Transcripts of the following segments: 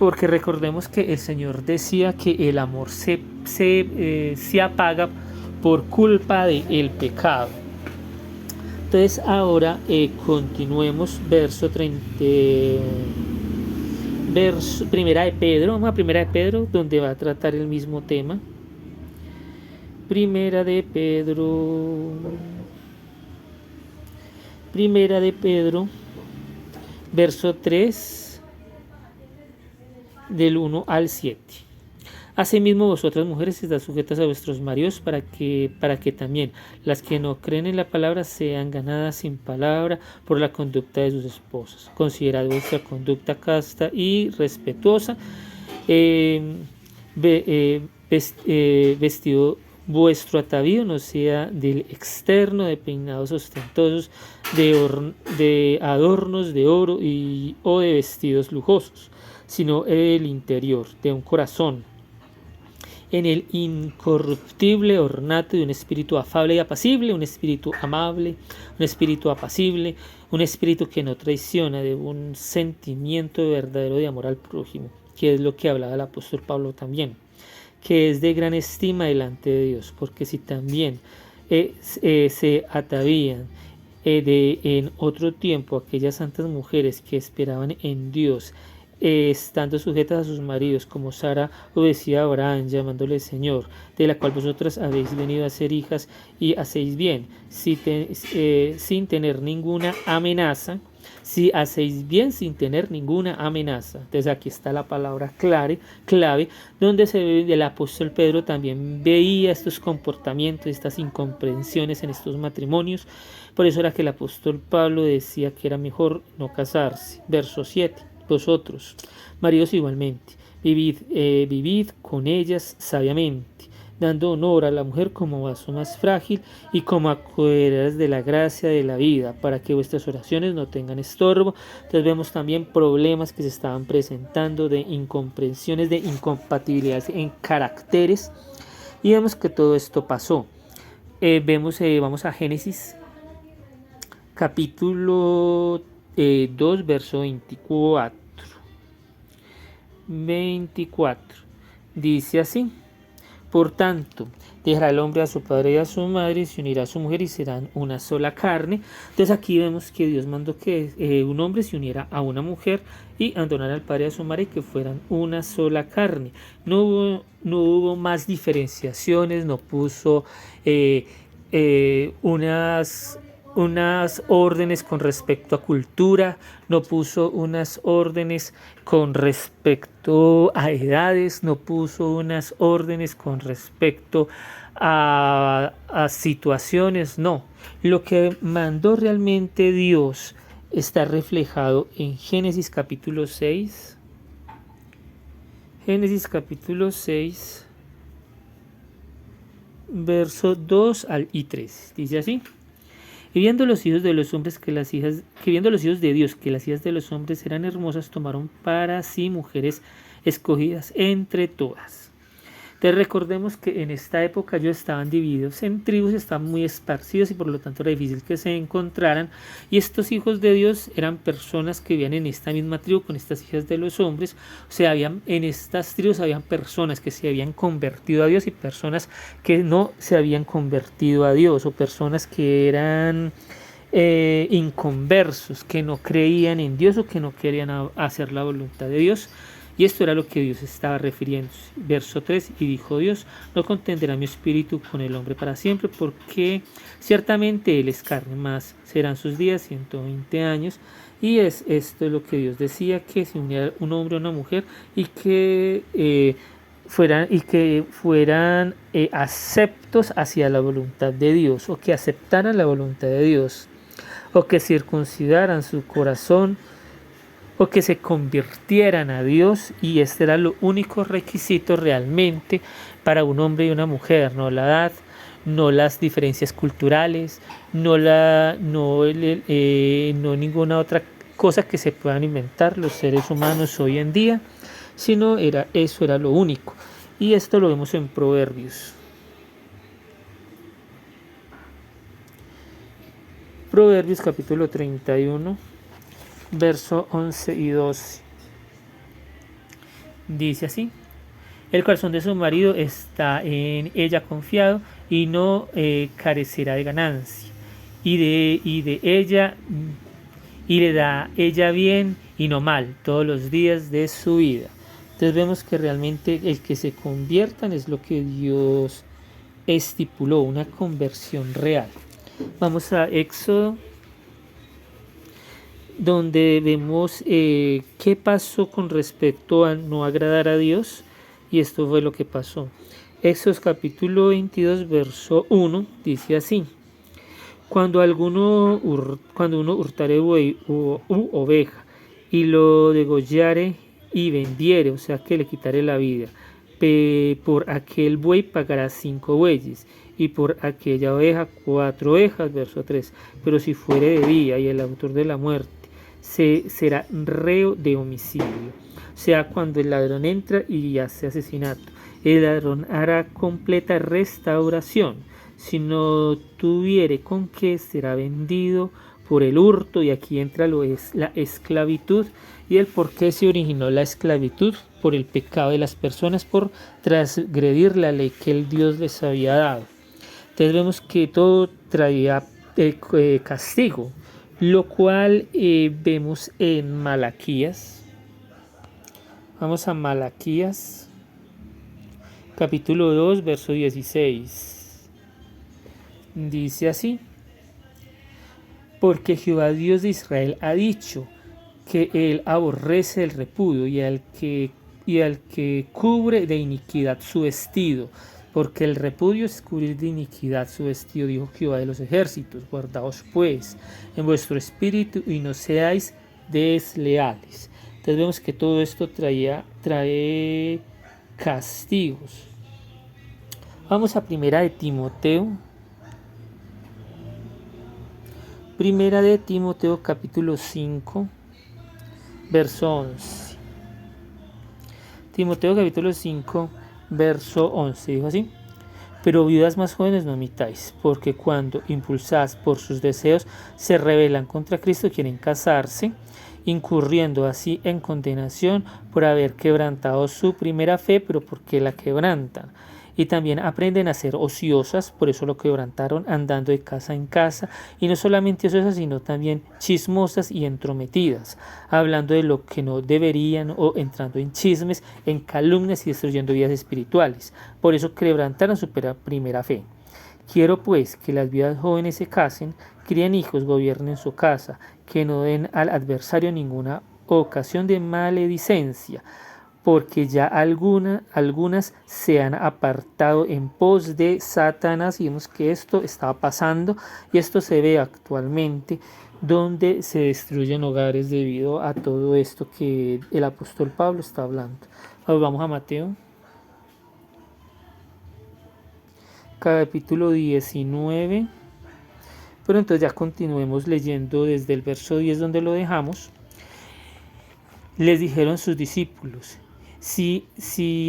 porque recordemos que el Señor decía que el amor se apaga por culpa del pecado. Entonces ahora continuemos verso 30, primera de Pedro, vamos a primera de Pedro, donde va a tratar el mismo tema. Primera de Pedro, verso 3, del 1 al 7. Asimismo, vosotras mujeres, estad sujetas a vuestros maridos, para que también las que no creen en la palabra sean ganadas sin palabra por la conducta de sus esposos. Considerad vuestra conducta casta y respetuosa, vestido vuestro atavío no sea del externo, de peinados ostentosos, de adornos de oro o de vestidos lujosos, sino el interior, de un corazón en el incorruptible ornato de un espíritu afable y apacible, un espíritu amable, un espíritu apacible, un espíritu que no traiciona, de un sentimiento verdadero de amor al prójimo, que es lo que hablaba el apóstol Pablo también, que es de gran estima delante de Dios, porque si también se atavían en otro tiempo aquellas santas mujeres que esperaban en Dios, estando sujetas a sus maridos, como Sara obedecía a Abraham, llamándole Señor, de la cual vosotras habéis venido a ser hijas y hacéis bien, sin tener ninguna amenaza. Si hacéis bien sin tener ninguna amenaza. Entonces aquí está la palabra clave, donde se ve el apóstol Pedro también veía estos comportamientos, estas incomprensiones en estos matrimonios. Por eso era que el apóstol Pablo decía que era mejor no casarse. Verso 7. Vosotros, maridos igualmente, vivid con ellas sabiamente, dando honor a la mujer como vaso más frágil y como acueras de la gracia de la vida, para que vuestras oraciones no tengan estorbo. Entonces vemos también problemas que se estaban presentando de incomprensiones, de incompatibilidades en caracteres, y vemos que todo esto pasó. Vamos a Génesis capítulo 2, verso 24. Dice así: por tanto, dejará el hombre a su padre y a su madre, y se unirá a su mujer y serán una sola carne. Entonces aquí vemos que Dios mandó que un hombre se uniera a una mujer y abandonara al padre y a su madre, y que fueran una sola carne. No hubo más diferenciaciones, no puso unas órdenes con respecto a cultura, no puso unas órdenes con respecto a edades, no puso unas órdenes con respecto a situaciones, no. Lo que mandó realmente Dios está reflejado en Génesis capítulo 6. Génesis capítulo 6, versos 2 y 3. Dice así: y viendo los hijos de los hombres viendo los hijos de Dios que las hijas de los hombres eran hermosas, tomaron para sí mujeres escogidas entre todas. Entonces recordemos que en esta época ellos estaban divididos en tribus, estaban muy esparcidos, y por lo tanto era difícil que se encontraran, y estos hijos de Dios eran personas que vivían en esta misma tribu con estas hijas de los hombres. O sea, en estas tribus habían personas que se habían convertido a Dios y personas que no se habían convertido a Dios, o personas que eran inconversos, que no creían en Dios o que no querían hacer la voluntad de Dios. Y esto era lo que Dios estaba refiriendo. Verso 3: y dijo Dios: no contenderá mi espíritu con el hombre para siempre, porque ciertamente él es carne, más serán sus días 120 años. Y esto es lo que Dios decía, que se uniera un hombre a una mujer, y que fueran aceptos hacia la voluntad de Dios, o que aceptaran la voluntad de Dios, o que circuncidaran su corazón, o que se convirtieran a Dios. Y este era lo único requisito realmente para un hombre y una mujer, no la edad, no las diferencias culturales, no ninguna otra cosa que se puedan inventar los seres humanos hoy en día, sino eso era lo único. Y esto lo vemos en Proverbios. Proverbios capítulo 31, verso 11 y 12. Dice así: el corazón de su marido está en ella confiado y no carecerá de ganancia. Y de ella y le da ella bien y no mal todos los días de su vida. Entonces vemos que realmente el que se conviertan es lo que Dios estipuló, una conversión real. Vamos a Éxodo, donde vemos qué pasó con respecto a no agradar a Dios, y esto fue lo que pasó. Éxodo capítulo 22, verso 1, dice así: cuando uno hurtare buey u oveja y lo degollare y vendiere, o sea que le quitare la vida, por aquel buey pagará 5 bueyes, y por aquella oveja 4 ovejas, verso 3. Pero si fuere de día y el autor de la muerte será reo de homicidio, o sea, cuando el ladrón entra y hace asesinato, el ladrón hará completa restauración. Si no tuviere con qué, será vendido por el hurto. Y aquí entra lo es la esclavitud y el por qué se originó la esclavitud: por el pecado de las personas, por transgredir la ley que el Dios les había dado. Entonces vemos que todo traía castigo, lo cual vemos en Malaquías. Vamos a Malaquías capítulo 2, verso 16. Dice así: porque Jehová Dios de Israel ha dicho que él aborrece el repudio y al que cubre de iniquidad su vestido, porque el repudio es cubrir de iniquidad su vestido, dijo Jehová de los ejércitos. Guardaos pues en vuestro espíritu y no seáis desleales. Entonces vemos que todo esto trae castigos. Vamos a Primera de Timoteo. Primera de Timoteo capítulo 5, verso 11. Timoteo capítulo 5, verso 11, dijo así: pero viudas más jóvenes no imitáis, porque cuando impulsadas por sus deseos se rebelan contra Cristo, quieren casarse, incurriendo así en condenación por haber quebrantado su primera fe. Pero ¿por qué la quebrantan? Y también aprenden a ser ociosas, por eso lo quebrantaron, andando de casa en casa, y no solamente ociosas, sino también chismosas y entrometidas, hablando de lo que no deberían, o entrando en chismes, en calumnias y destruyendo vidas espirituales. Por eso quebrantaron su primera fe. Quiero pues que las viudas jóvenes se casen, críen hijos, gobiernen su casa, que no den al adversario ninguna ocasión de maledicencia, porque ya algunas se han apartado en pos de Satanás. Y vemos que esto estaba pasando, y esto se ve actualmente, donde se destruyen hogares debido a todo esto que el apóstol Pablo está hablando. Ahora vamos a Mateo capítulo 19, pero entonces ya continuemos leyendo desde el verso 10 donde lo dejamos. Les dijeron sus discípulos: si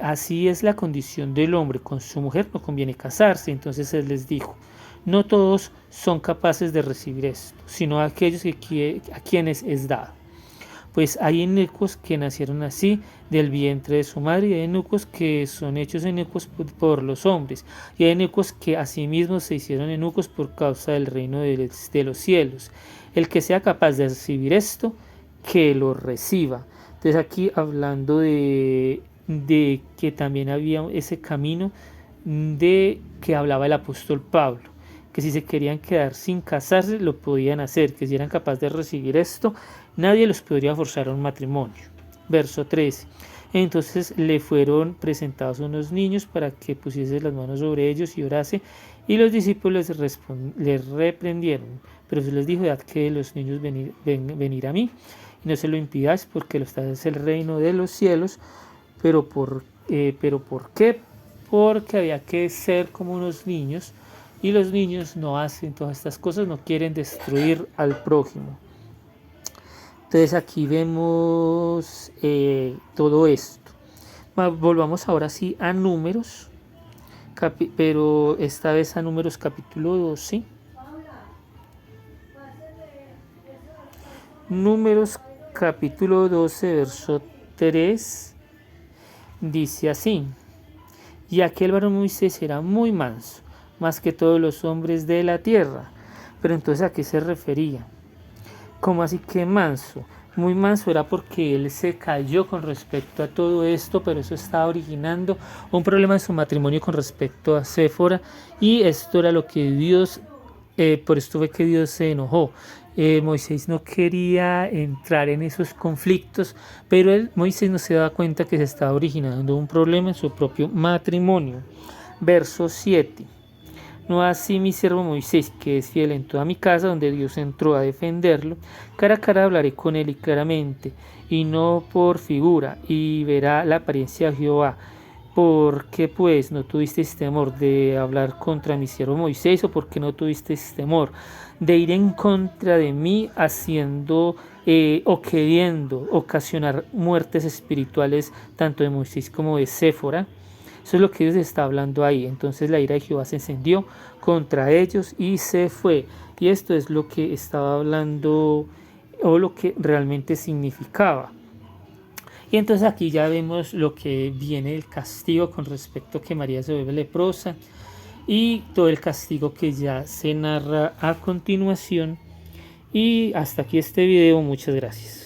así es la condición del hombre con su mujer, no conviene casarse. Entonces él les dijo: no todos son capaces de recibir esto, sino aquellos a quienes es dado. Pues hay eunucos que nacieron así del vientre de su madre, y hay eunucos que son hechos eunucos por los hombres, y hay eunucos que asimismo se hicieron eunucos por causa del reino de los cielos. El que sea capaz de recibir esto, que lo reciba. Entonces aquí hablando de que también había ese camino de que hablaba el apóstol Pablo, que si se querían quedar sin casarse lo podían hacer, que si eran capaces de recibir esto, nadie los podría forzar a un matrimonio. Verso 13. Entonces le fueron presentados unos niños para que pusiese las manos sobre ellos y orase, y los discípulos les reprendieron. Pero se les dijo: dejad que los niños venir a mí, y no se lo impidáis, porque lo está es el reino de los cielos. Pero ¿por qué? Porque había que ser como unos niños, y los niños no hacen todas estas cosas, no quieren destruir al prójimo. Entonces aquí vemos todo esto. Volvamos ahora sí a Números, pero esta vez a Números capítulo 12. Números capítulo 12, verso 3. dice así: y aquel varón Moisés era muy manso, más que todos los hombres de la tierra. Pero entonces, ¿a qué se refería? ¿Cómo así que manso? Muy manso era porque él se cayó con respecto a todo esto, pero eso estaba originando un problema en su matrimonio con respecto a Séfora, y esto era lo que Dios, por esto fue que Dios se enojó. Moisés no quería entrar en esos conflictos, pero Moisés no se daba cuenta que se estaba originando un problema en su propio matrimonio. Verso 7. No así mi siervo Moisés, que es fiel en toda mi casa, donde Dios entró a defenderlo. Cara a cara hablaré con él y claramente, y no por figura, y verá la apariencia de Jehová. ¿Por qué pues no tuvisteis temor de hablar contra mi siervo Moisés? ¿O por qué no tuvisteis temor de ir en contra de mí haciendo o queriendo ocasionar muertes espirituales tanto de Moisés como de Séfora? Eso es lo que Dios está hablando ahí. Entonces la ira de Jehová se encendió contra ellos y se fue. Y esto es lo que estaba hablando, o lo que realmente significaba. Y entonces aquí ya vemos lo que viene el castigo con respecto a que María se vuelve leprosa, y todo el castigo que ya se narra a continuación. Y hasta aquí este video. Muchas gracias.